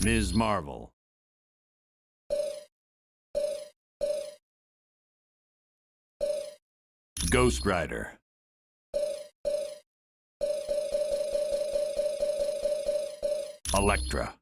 Ms. Marvel. Ghost Rider. ELEKTRA.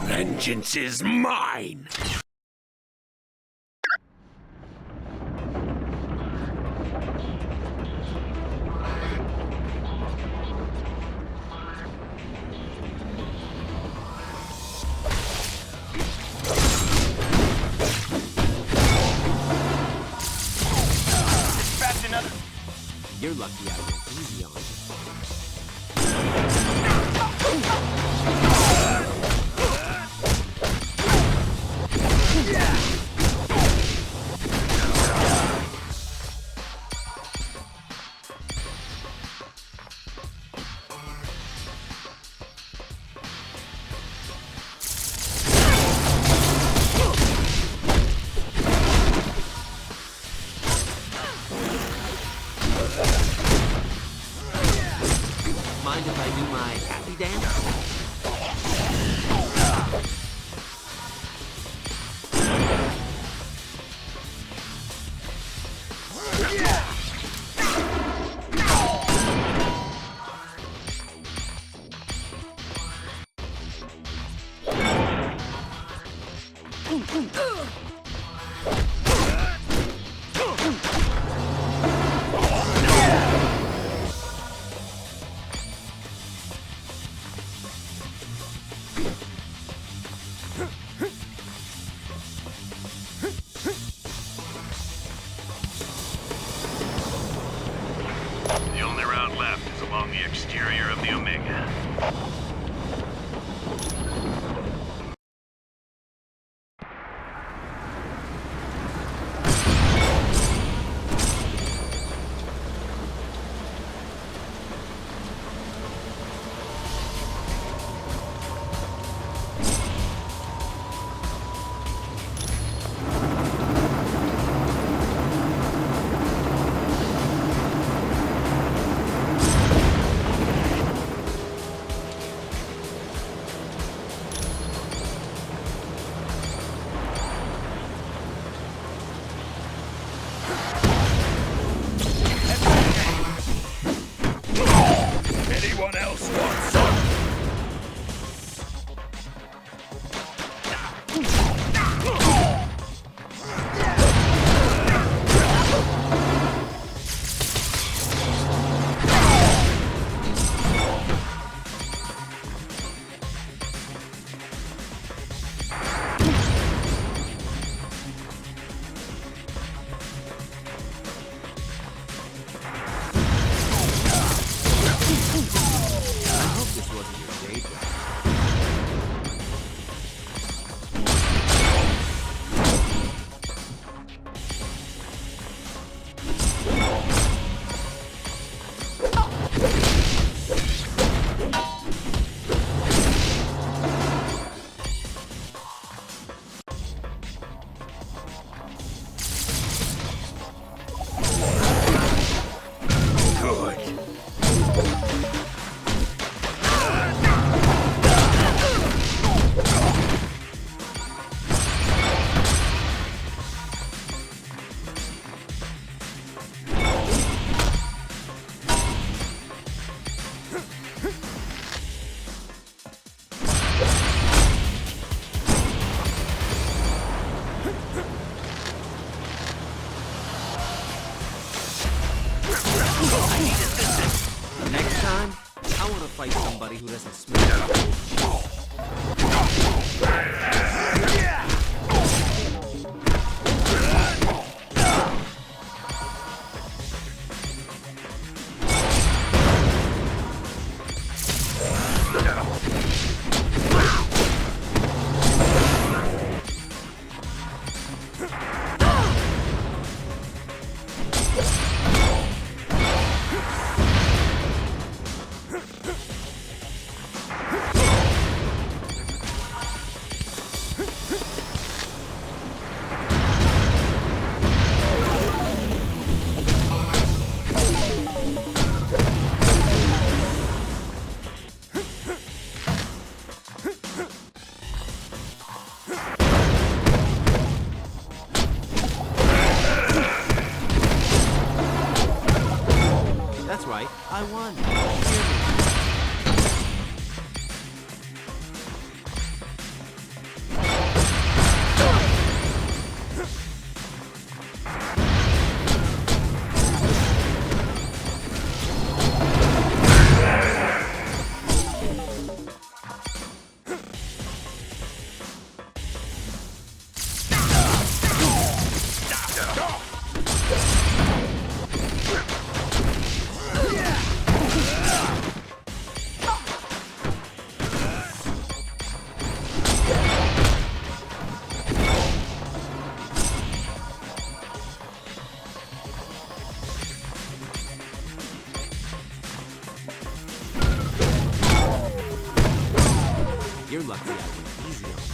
Vengeance is mine! Dispatch another. You're lucky I went easy on you. Mind if I do my happy dance? The only route left is along the exterior of the Omega. Anyone else want some? I hope this wasn't your day job. Good. Next time, I want to fight somebody who doesn't smell. That's right, I won. Hear me. You're lucky I went easy on you.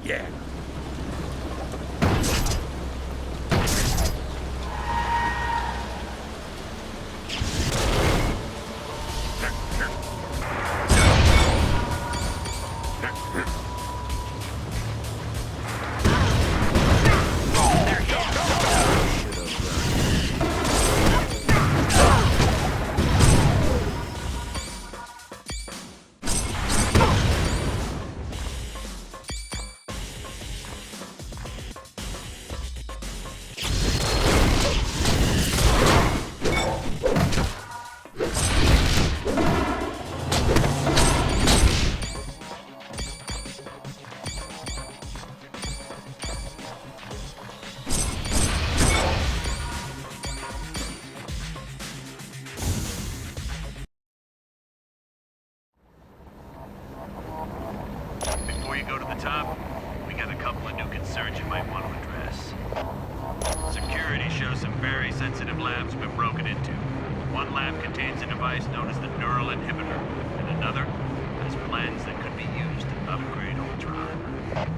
Yeah. Before you go to the top, we got a couple of new concerns you might want to address. Security shows some very sensitive labs have been broken into. One lab contains a device known as the neural inhibitor, and another has plans that could be used to upgrade Ultron.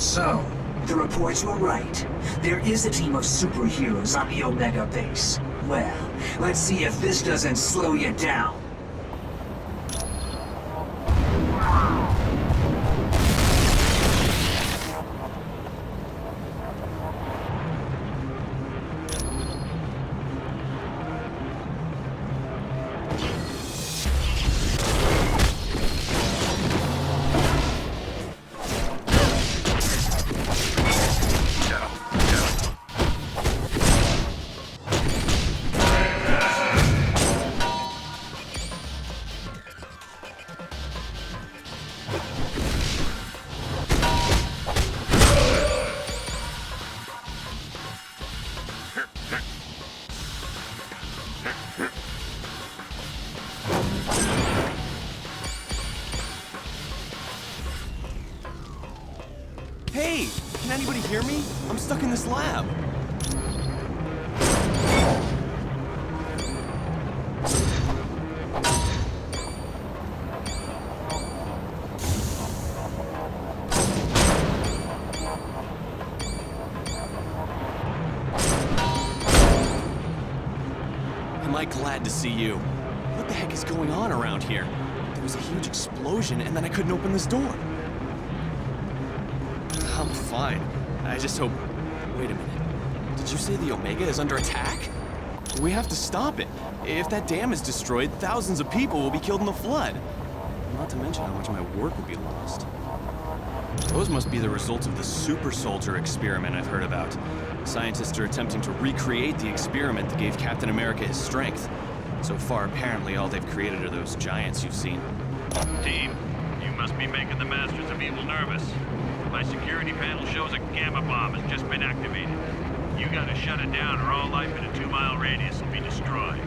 So, the reports were right. There is a team of superheroes on the Omega base. Well, let's see if this doesn't slow you down. stuck in this lab. Am I glad to see you? What the heck is going on around here? There was a huge explosion and then I couldn't open this door. I'm fine. I just hope... Wait a minute. Did you say the Omega is under attack? We have to stop it. If that dam is destroyed, thousands of people will be killed in the flood. Not to mention how much my work will be lost. Those must be the results of the super soldier experiment I've heard about. Scientists are attempting to recreate the experiment that gave Captain America his strength. So far, apparently, all they've created are those giants you've seen. Team, you must be making the Masters of Evil nervous. My security panel shows a gamma bomb has just been activated. You gotta shut it down or all life in a 2-mile radius will be destroyed.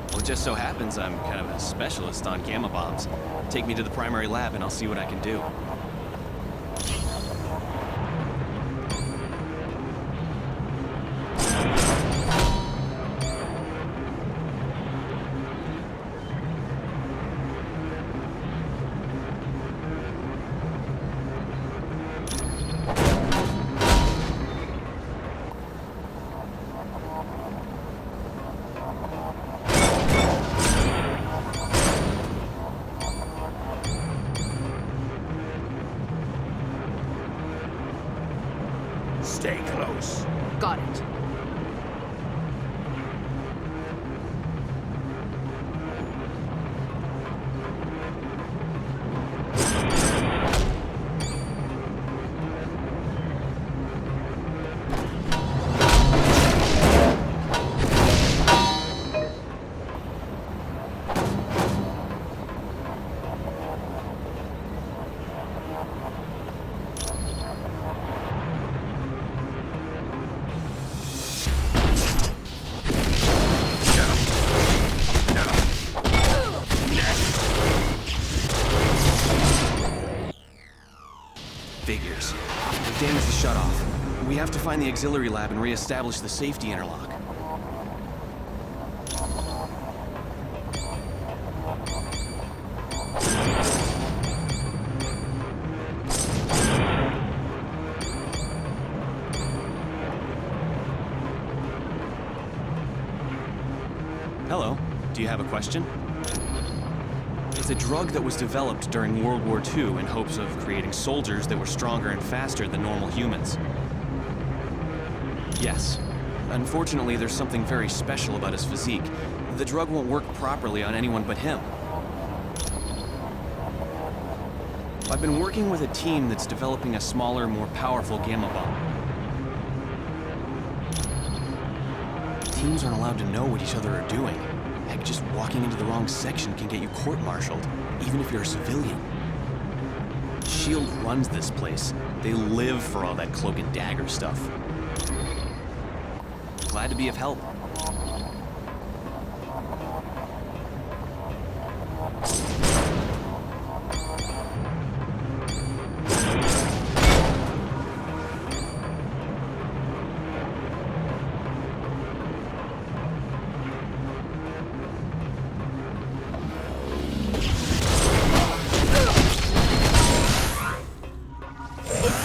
Well, it just so happens I'm kind of a specialist on gamma bombs. Take me to the primary lab and I'll see what I can do. Stay close. Got it. Figures. The dam is shut off. We have to find the auxiliary lab and re-establish the safety interlock. Hello. Do you have a question? It's a drug that was developed during World War II in hopes of creating soldiers that were stronger and faster than normal humans. Yes. Unfortunately, there's something very special about his physique. The drug won't work properly on anyone but him. I've been working with a team that's developing a smaller, more powerful gamma bomb. Teams aren't allowed to know what each other are doing. Heck, just walking into the wrong section can get you court-martialed, even if you're a civilian. SHIELD runs this place. They live for all that cloak and dagger stuff. Glad to be of help.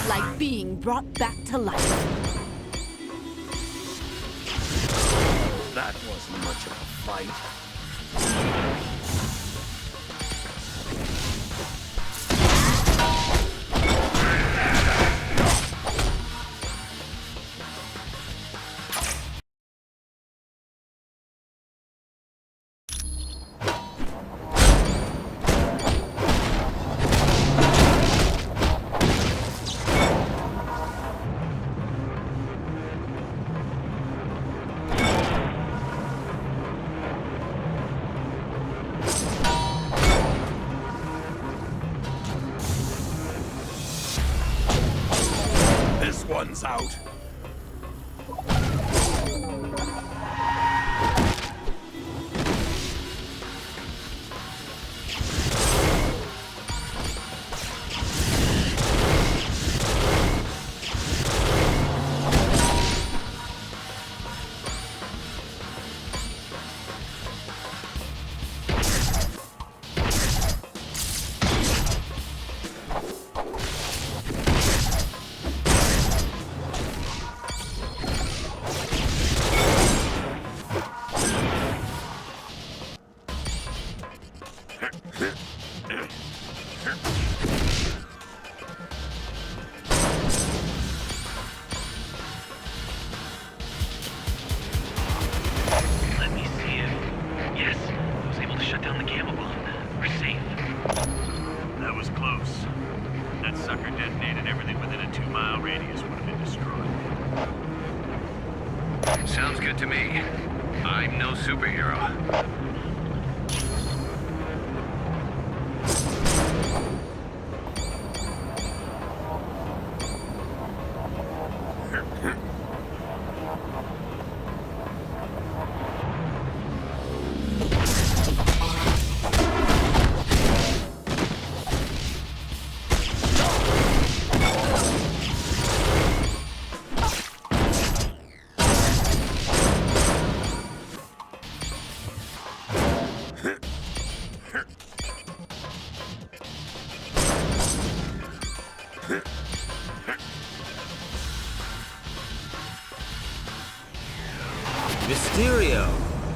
Like being brought back to life. That wasn't much of a fight. This one's out. good to me. I'm no superhero. Mysterio!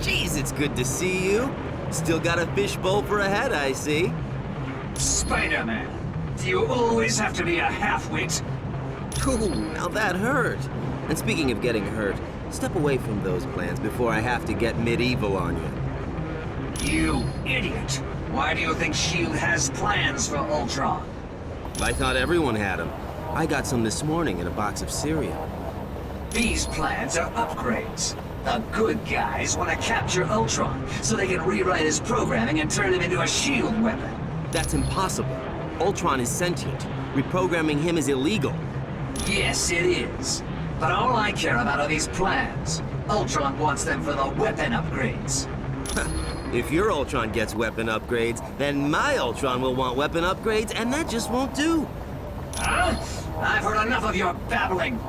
Jeez, it's good to see you. Still got a fishbowl for a head, I see. Spider-Man, do you always have to be a half-wit? Ooh, now that hurt. And speaking of getting hurt, step away from those plans before I have to get medieval on you. You idiot! Why do you think S.H.I.E.L.D. has plans for Ultron? I thought everyone had them. I got some this morning in a box of cereal. These plans are upgrades. The good guys want to capture Ultron so they can rewrite his programming and turn him into a S.H.I.E.L.D. weapon. That's impossible. Ultron is sentient. Reprogramming him is illegal. Yes, it is. But all I care about are these plans. Ultron wants them for the weapon upgrades. If your Ultron gets weapon upgrades, then my Ultron will want weapon upgrades, and that just won't do. Huh? I've heard enough of your babbling.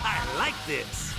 I like this.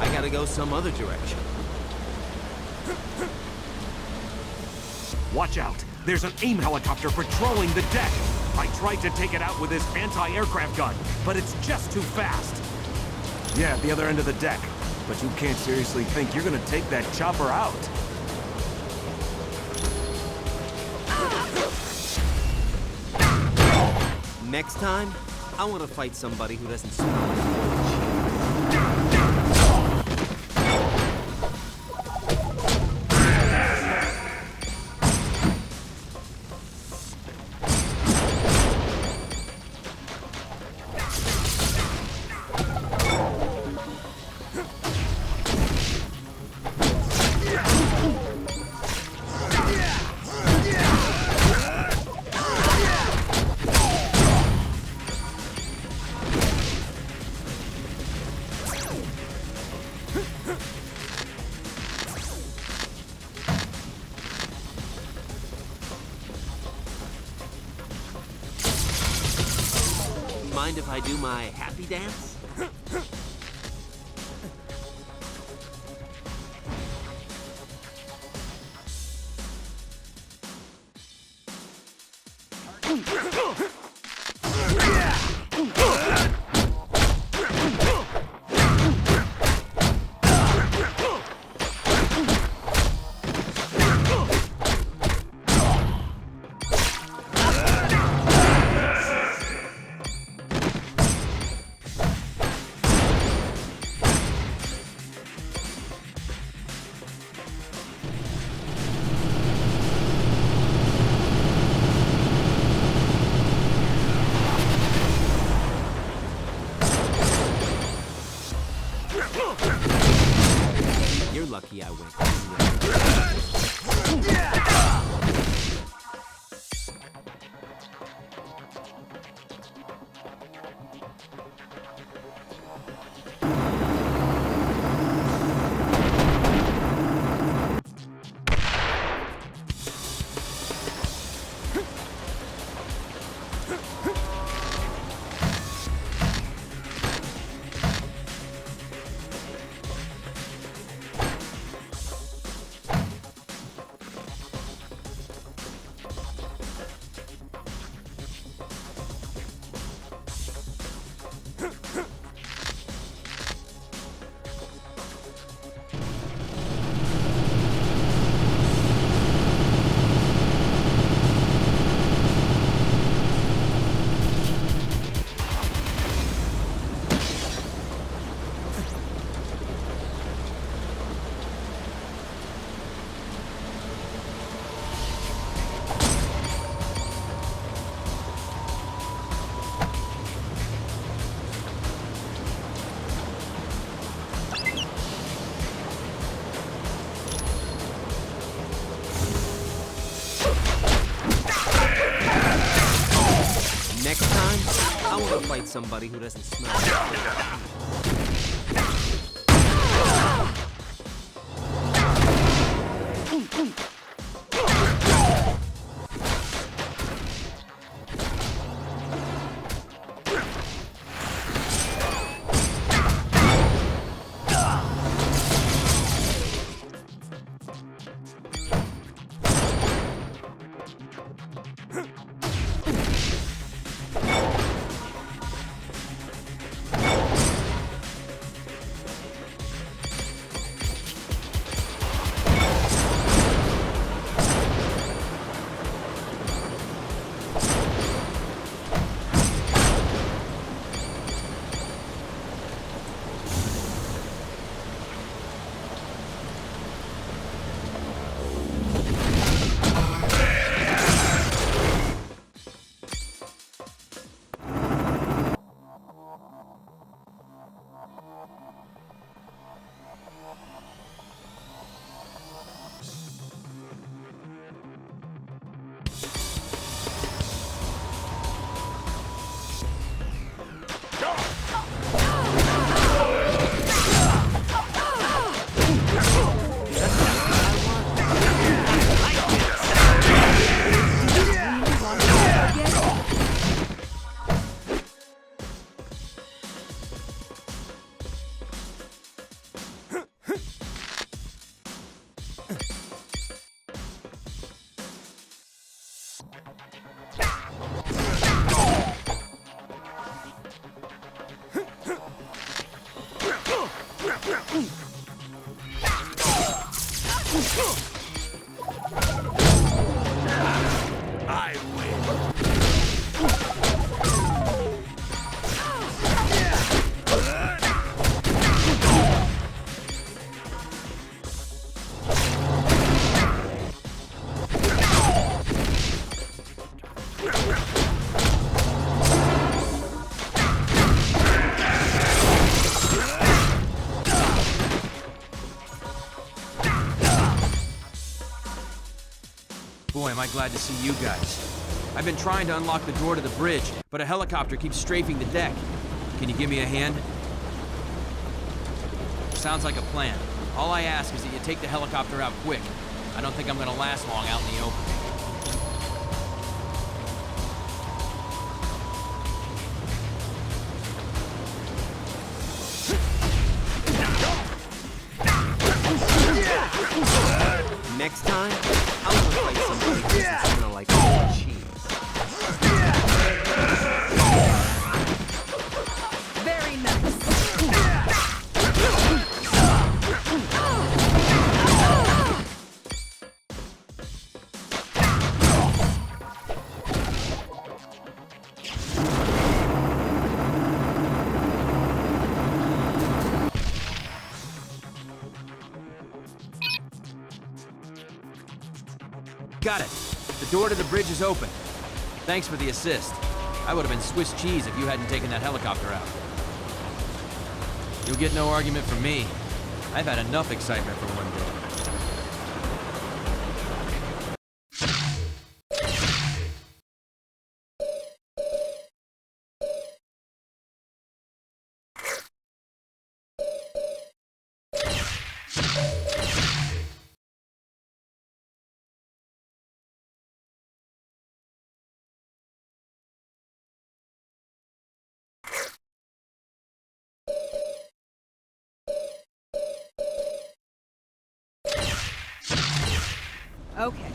I gotta go some other direction. Watch out! There's an AIM helicopter patrolling the deck! I tried to take it out with this anti-aircraft gun, but it's just too fast. Yeah, at the other end of the deck. But you can't seriously think you're gonna take that chopper out. Next time, I want to fight somebody who doesn't smell like Mind if I do my happy dance? You're lucky I went. Next time, I want to fight somebody who doesn't smell. Boy, am I glad to see you guys. I've been trying to unlock the door to the bridge, but a helicopter keeps strafing the deck. Can you give me a hand? Sounds like a plan. All I ask is that you take the helicopter out quick. I don't think I'm gonna last long out in the open. Next time, I want to fight somebody who doesn't smell like cheese. Very nice. Got it. The door to the bridge is open. Thanks for the assist. I would have been Swiss cheese if you hadn't taken that helicopter out. You'll get no argument from me. I've had enough excitement for one day. Okay.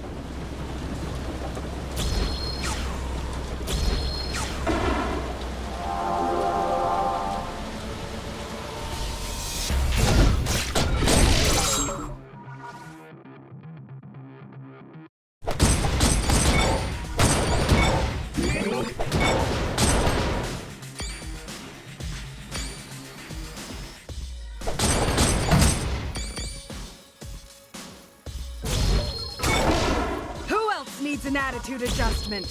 Needs an attitude adjustment.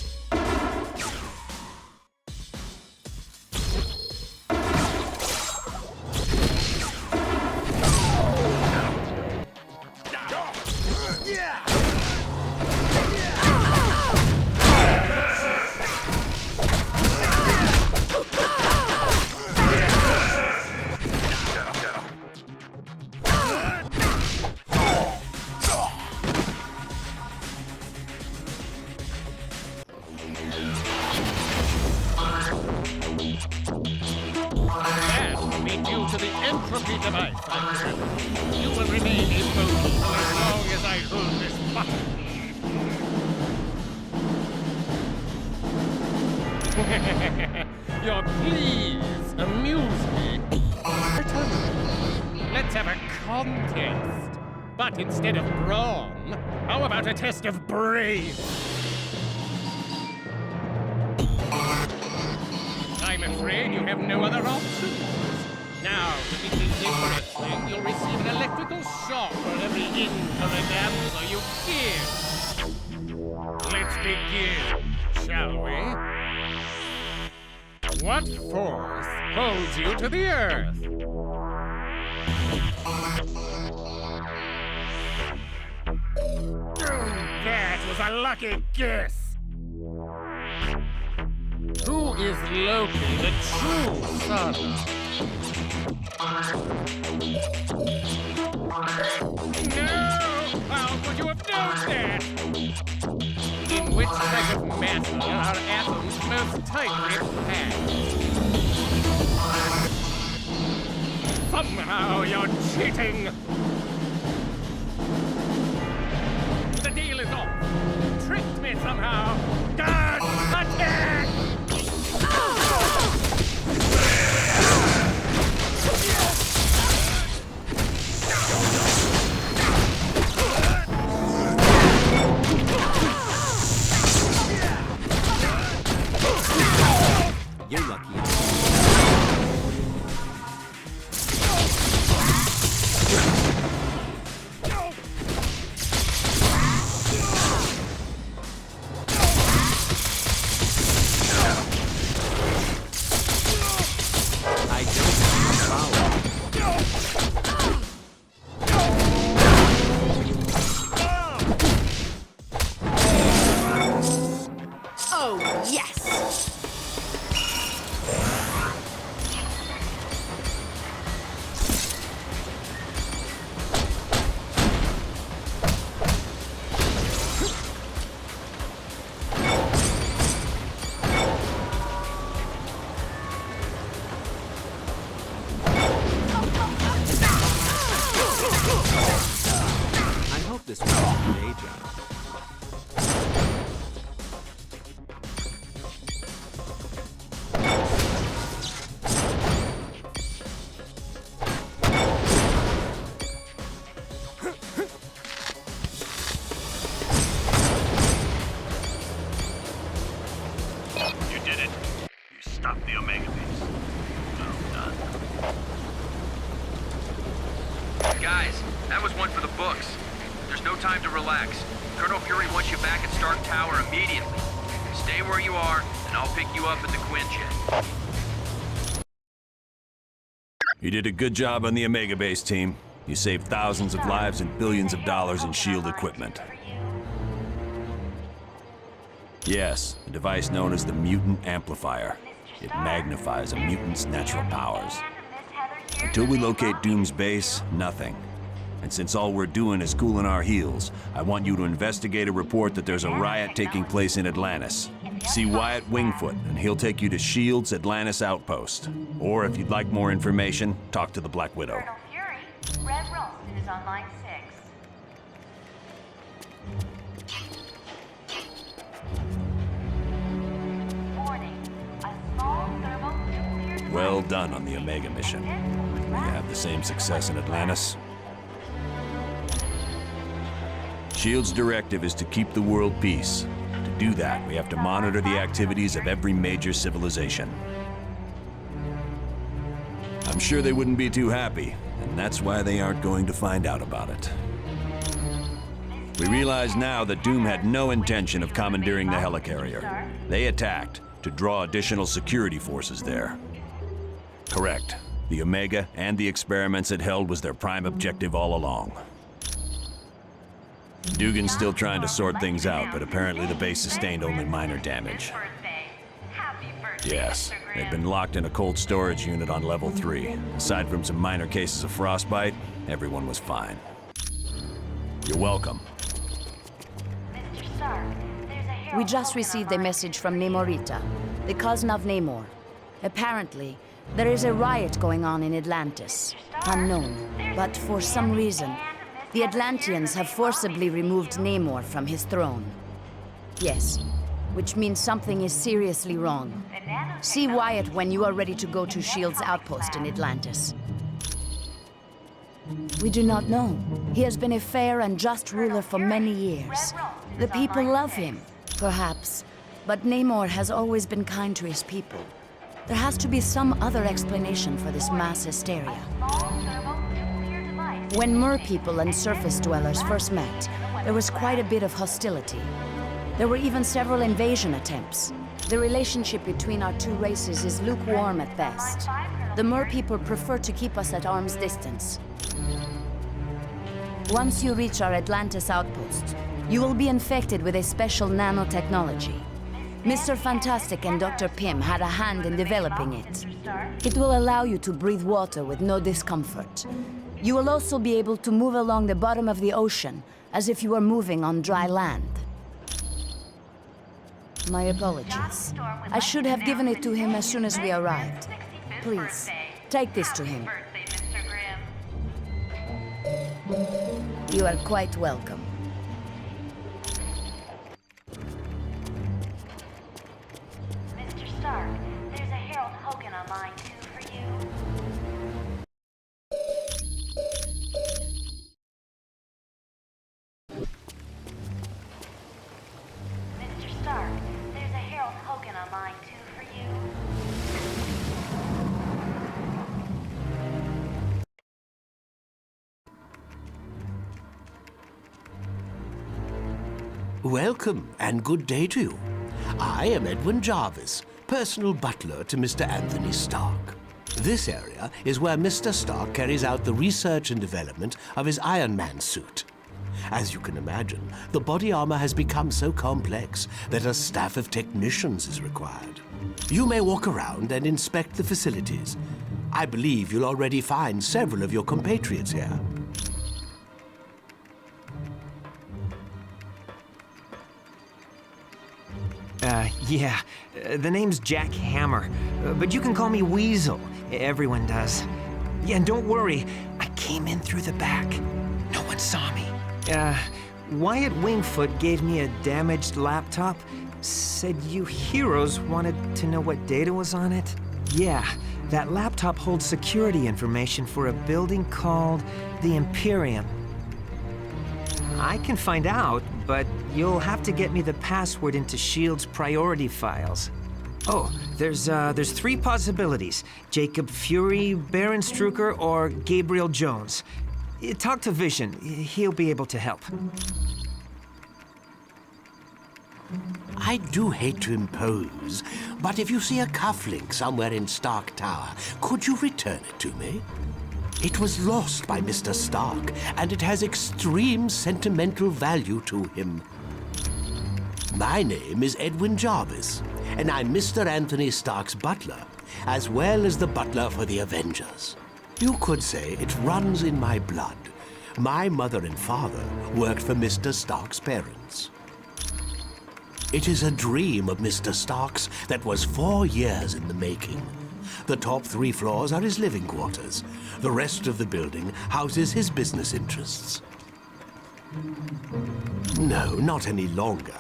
That will be due to the entropy device I've developed. You will remain immobile as long as I hold this button. Your pleas amuse me. Let's have a contest. But instead of brawn, how about a test of brains? I'm afraid you have no other options. Now, to make things interesting, you'll receive an electrical shock for every incorrect answer you give. Let's begin, shall we? What force holds you to the Earth? That was a lucky guess! Who is Loki, the true son? No! How could you have known that? In which type of matter are atoms most tightly packed? Somehow you're cheating! The deal is off! Tricked me somehow! Guard! Attack! You're lucky. Oh, yes! I hope this was a day job. You did it. You stopped the Omega base. Well done. Guys, that was one for the books. There's no time to relax. Colonel Fury wants you back at Stark Tower immediately. Stay where you are, and I'll pick you up at the Quinjet. You did a good job on the Omega base, team. You saved thousands of lives and billions of dollars in S.H.I.E.L.D. equipment. Yes, a device known as the Mutant Amplifier. It magnifies a mutant's natural powers. Until we locate Doom's base, nothing. And since all we're doing is cooling our heels, I want you to investigate a report that there's a riot taking place in Atlantis. See Wyatt Wingfoot, and he'll take you to S.H.I.E.L.D.'s Atlantis outpost. Or if you'd like more information, talk to the Black Widow. Colonel Fury, Red Ralston is on line 6. Warning, a small thermonuclear device. Well done on the Omega mission. Will you have the same success in Atlantis? S.H.I.E.L.D.'s directive is to keep the world peace. To do that, we have to monitor the activities of every major civilization. I'm sure they wouldn't be too happy, and that's why they aren't going to find out about it. We realize now that Doom had no intention of commandeering the helicarrier. They attacked to draw additional security forces there. Correct. The Omega and the experiments it held was their prime objective all along. Dugan's still trying to sort things out, but apparently the base sustained only minor damage. Yes, they'd been locked in a cold storage unit on level 3. Aside from some minor cases of frostbite, everyone was fine. You're welcome. Mr. Stark, there's a We just received a message from Namorita, the cousin of Namor. Apparently, there is a riot going on in Atlantis. Unknown, but for some reason, the Atlanteans have forcibly removed Namor from his throne. Yes, which means something is seriously wrong. See Wyatt when you are ready to go to S.H.I.E.L.D.'s outpost in Atlantis. We do not know. He has been a fair and just ruler for many years. The people love him, perhaps, but Namor has always been kind to his people. There has to be some other explanation for this mass hysteria. When Mer people and surface dwellers first met, there was quite a bit of hostility. There were even several invasion attempts. The relationship between our two races is lukewarm at best. The Mer people prefer to keep us at arm's distance. Once you reach our Atlantis outpost, you will be infected with a special nanotechnology. Mr. Fantastic and Dr. Pym had a hand in developing it. It will allow you to breathe water with no discomfort. You will also be able to move along the bottom of the ocean, as if you were moving on dry land. My apologies. I should have given it to him as soon as we arrived. Please, take this to him. You are quite welcome. Mr. Stark, there's a Harold Hogan on line 2 for you. Mr. Stark, there's a Harold Hogan on line 2 for you. Welcome, and good day to you. I am Edwin Jarvis, personal butler to Mr. Anthony Stark. This area is where Mr. Stark carries out the research and development of his Iron Man suit. As you can imagine, the body armor has become so complex that a staff of technicians is required. You may walk around and inspect the facilities. I believe you'll already find several of your compatriots here. The name's Jack Hammer, but you can call me Weasel. Everyone does. Yeah, and don't worry, I came in through the back. No one saw me. Wyatt Wingfoot gave me a damaged laptop. Said you heroes wanted to know what data was on it? Yeah, that laptop holds security information for a building called the Imperium. I can find out, but you'll have to get me the password into S.H.I.E.L.D.'s priority files. Oh, there's 3 possibilities. Jacob Fury, Baron Strucker, or Gabriel Jones. Talk to Vision. He'll be able to help. I do hate to impose, but if you see a cufflink somewhere in Stark Tower, could you return it to me? It was lost by Mr. Stark, and it has extreme sentimental value to him. My name is Edwin Jarvis, and I'm Mr. Anthony Stark's butler, as well as the butler for the Avengers. You could say it runs in my blood. My mother and father worked for Mr. Stark's parents. It is a dream of Mr. Stark's that was 4 years in the making. The top 3 floors are his living quarters. The rest of the building houses his business interests. No, not any longer.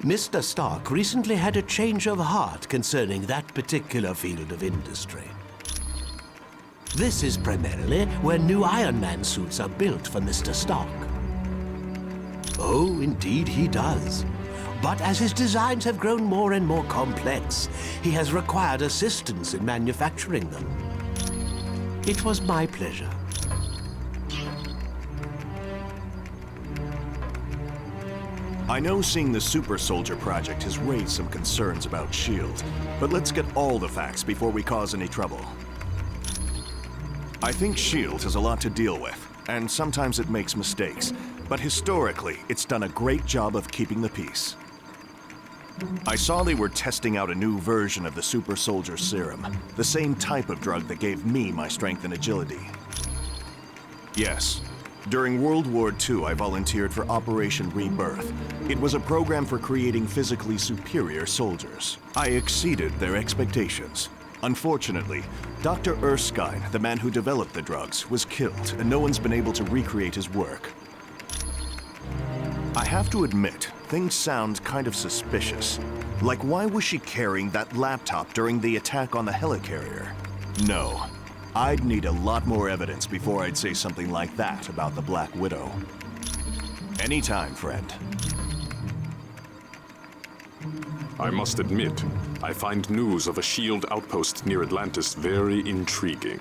Mr. Stark recently had a change of heart concerning that particular field of industry. This is primarily where new Iron Man suits are built for Mr. Stark. Oh, indeed he does. But as his designs have grown more and more complex, he has required assistance in manufacturing them. It was my pleasure. I know seeing the Super Soldier project has raised some concerns about S.H.I.E.L.D., but let's get all the facts before we cause any trouble. I think S.H.I.E.L.D. has a lot to deal with, and sometimes it makes mistakes, but historically, it's done a great job of keeping the peace. I saw they were testing out a new version of the Super Soldier Serum, the same type of drug that gave me my strength and agility. Yes, during World War II, I volunteered for Operation Rebirth. It was a program for creating physically superior soldiers. I exceeded their expectations. Unfortunately, Dr. Erskine, the man who developed the drugs, was killed, and no one's been able to recreate his work. I have to admit, things sound kind of suspicious. Like, why was she carrying that laptop during the attack on the helicarrier? No. I'd need a lot more evidence before I'd say something like that about the Black Widow. Anytime, friend. I must admit, I find news of a SHIELD outpost near Atlantis very intriguing.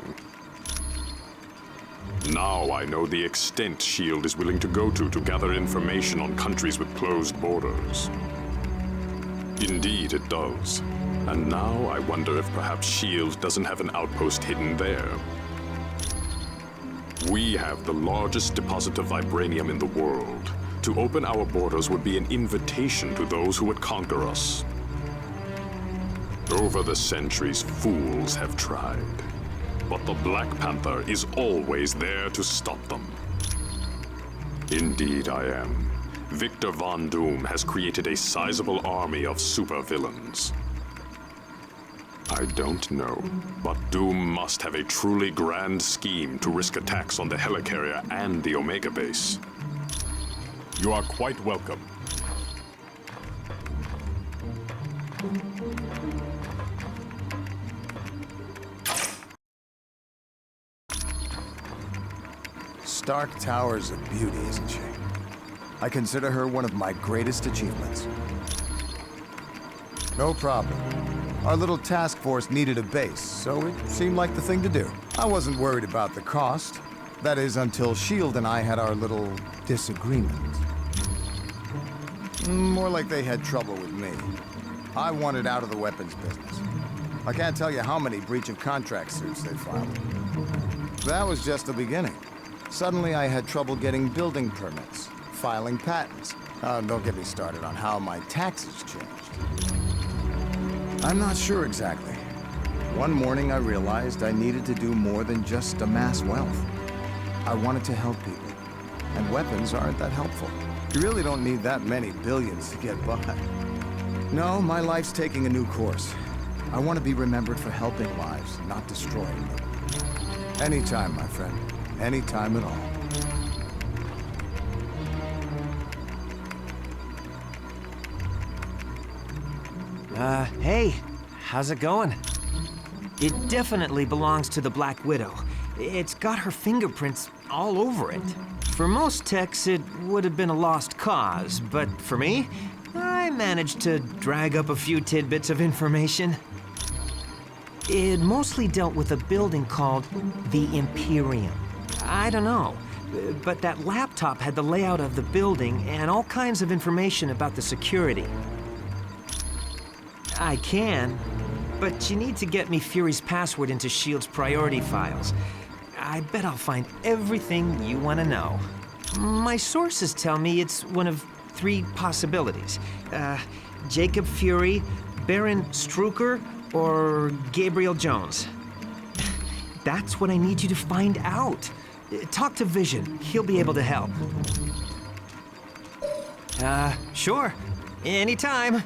Now I know the extent SHIELD is willing to go to gather information on countries with closed borders. Indeed it does. And now I wonder if perhaps SHIELD doesn't have an outpost hidden there. We have the largest deposit of vibranium in the world. To open our borders would be an invitation to those who would conquer us. Over the centuries, fools have tried. But the Black Panther is always there to stop them. Indeed I am. Victor Von Doom has created a sizable army of supervillains. I don't know, but Doom must have a truly grand scheme to risk attacks on the helicarrier and the Omega base. You are quite welcome. Stark Tower's a beauty, isn't she? I consider her one of my greatest achievements. No problem. Our little task force needed a base, so it seemed like the thing to do. I wasn't worried about the cost. That is, until S.H.I.E.L.D. and I had our little disagreement. More like they had trouble with me. I wanted out of the weapons business. I can't tell you how many breach of contract suits they filed. That was just the beginning. Suddenly I had trouble getting building permits, filing patents. Don't get me started on how my taxes changed. I'm not sure exactly. One morning I realized I needed to do more than just amass wealth. I wanted to help people, and weapons aren't that helpful. You really don't need that many billions to get by. No, my life's taking a new course. I want to be remembered for helping lives, not destroying them. Anytime, my friend. Anytime at all. Hey, how's it going? It definitely belongs to the Black Widow. It's got her fingerprints all over it. For most techs, it would have been a lost cause, but for me, I managed to drag up a few tidbits of information. It mostly dealt with a building called the Imperium. I don't know, but that laptop had the layout of the building and all kinds of information about the security. I can, but you need to get me Fury's password into S.H.I.E.L.D.'s priority files. I bet I'll find everything you want to know. My sources tell me it's one of 3 possibilities. Jacob Fury, Baron Strucker, or Gabriel Jones. That's what I need you to find out. Talk to Vision. He'll be able to help. Sure. Anytime.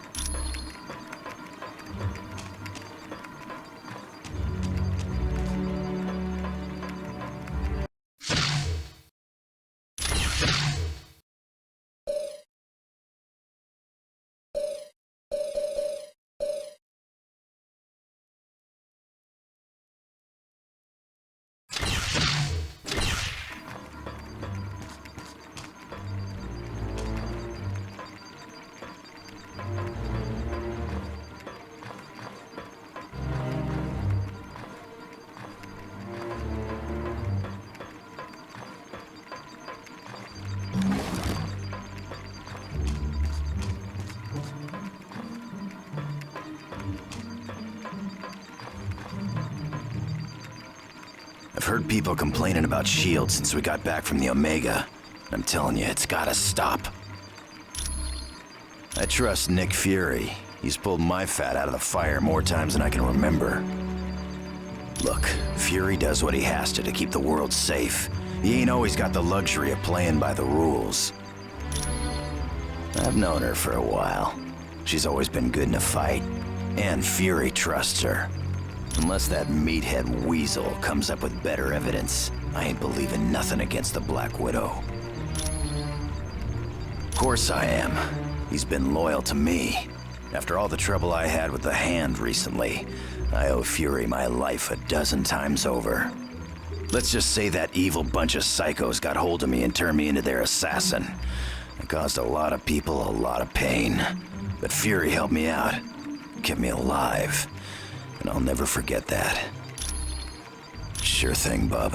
I've heard people complaining about S.H.I.E.L.D. since we got back from the Omega. I'm telling you, it's gotta stop. I trust Nick Fury. He's pulled my fat out of the fire more times than I can remember. Look, Fury does what he has to keep the world safe. He ain't always got the luxury of playing by the rules. I've known her for a while. She's always been good in a fight, and Fury trusts her. Unless that meathead Weasel comes up with better evidence, I ain't believing nothing against the Black Widow. Of course I am. He's been loyal to me. After all the trouble I had with the Hand recently, I owe Fury my life 12 times over. Let's just say that evil bunch of psychos got hold of me and turned me into their assassin. It caused a lot of people a lot of pain. But Fury helped me out, kept me alive. And I'll never forget that. Sure thing, bub.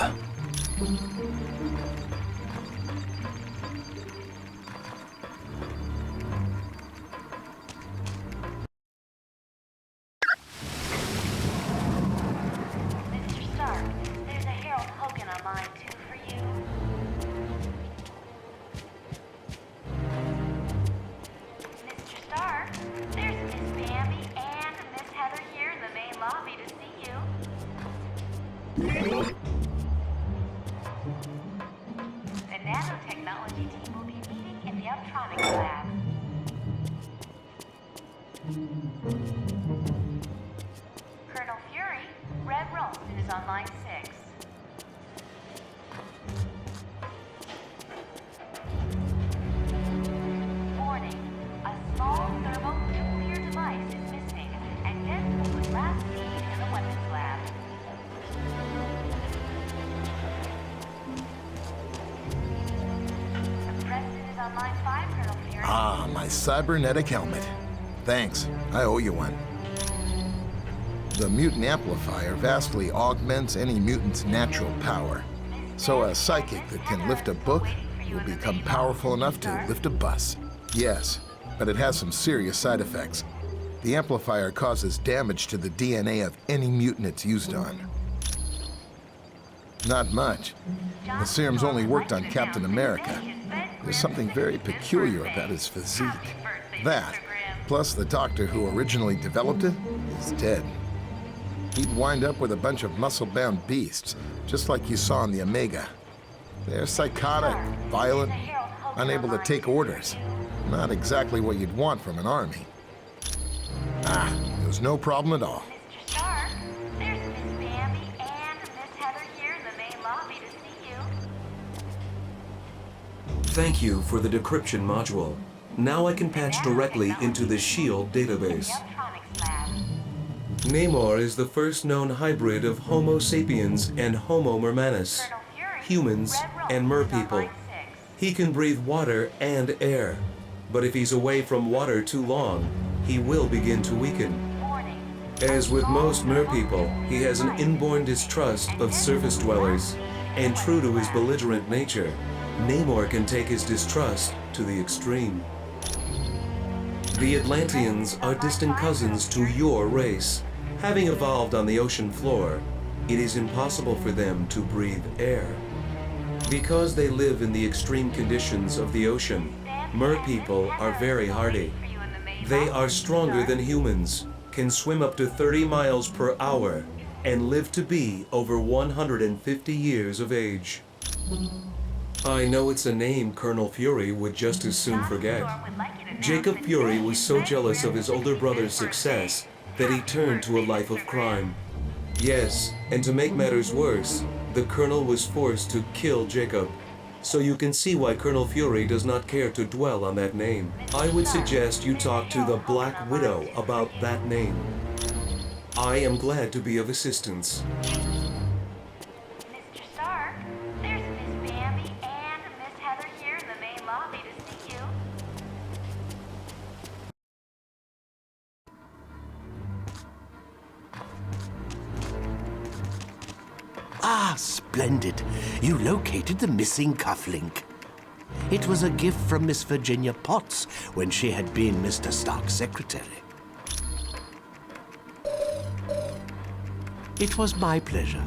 Mr. Stark, there's a Harold Hogan on line 2 for you. Mr. Stark, there's Miss Bambi and Miss Heather here in the main lobby to see you. The nanotechnology team will be meeting in the electronics lab. Colonel Fury, Red Ralston is on line 6. Warning, a small thermonuclear device is missing and Deadpool was last seen in the weapons lab. The President is on line 5, Colonel Fury. Ah, my cybernetic helmet. Thanks, I owe you one. The mutant amplifier vastly augments any mutant's natural power. So a psychic that can lift a book will become powerful enough to lift a bus. Yes, but it has some serious side effects. The amplifier causes damage to the DNA of any mutant it's used on. Not much. The serum's only worked on Captain America. There's something very peculiar about his physique. That, plus the doctor who originally developed it, is dead. He'd wind up with a bunch of muscle-bound beasts, just like you saw in the Omega. They're psychotic, violent, unable to take orders. Not exactly what you'd want from an army. Ah, it was no problem at all. Mr. Stark, there's Miss Bambi and Miss Heather here in the main lobby to see you. Thank you for the decryption module. Now I can patch directly into the SHIELD database. Namor is the first known hybrid of Homo sapiens and Homo mermanus, humans and merpeople. He can breathe water and air, but if he's away from water too long, he will begin to weaken. As with most merpeople, he has an inborn distrust of surface dwellers, and true to his belligerent nature, Namor can take his distrust to the extreme. The Atlanteans are distant cousins to your race. Having evolved on the ocean floor, it is impossible for them to breathe air. Because they live in the extreme conditions of the ocean, merpeople are very hardy. They are stronger than humans, can swim up to 30 miles per hour, and live to be over 150 years of age. I know it's a name Colonel Fury would just as soon forget. Jacob Fury was so jealous of his older brother's success that he turned to a life of crime. Yes, and to make matters worse, the Colonel was forced to kill Jacob. So you can see why Colonel Fury does not care to dwell on that name. I would suggest you talk to the Black Widow about that name. I am glad to be of assistance. Mr. Stark, there's Miss Bambi and Miss Heather here in the main lobby to see you. Ah, splendid. You located the missing cufflink. It was a gift from Miss Virginia Potts when she had been Mr. Stark's secretary. It was my pleasure.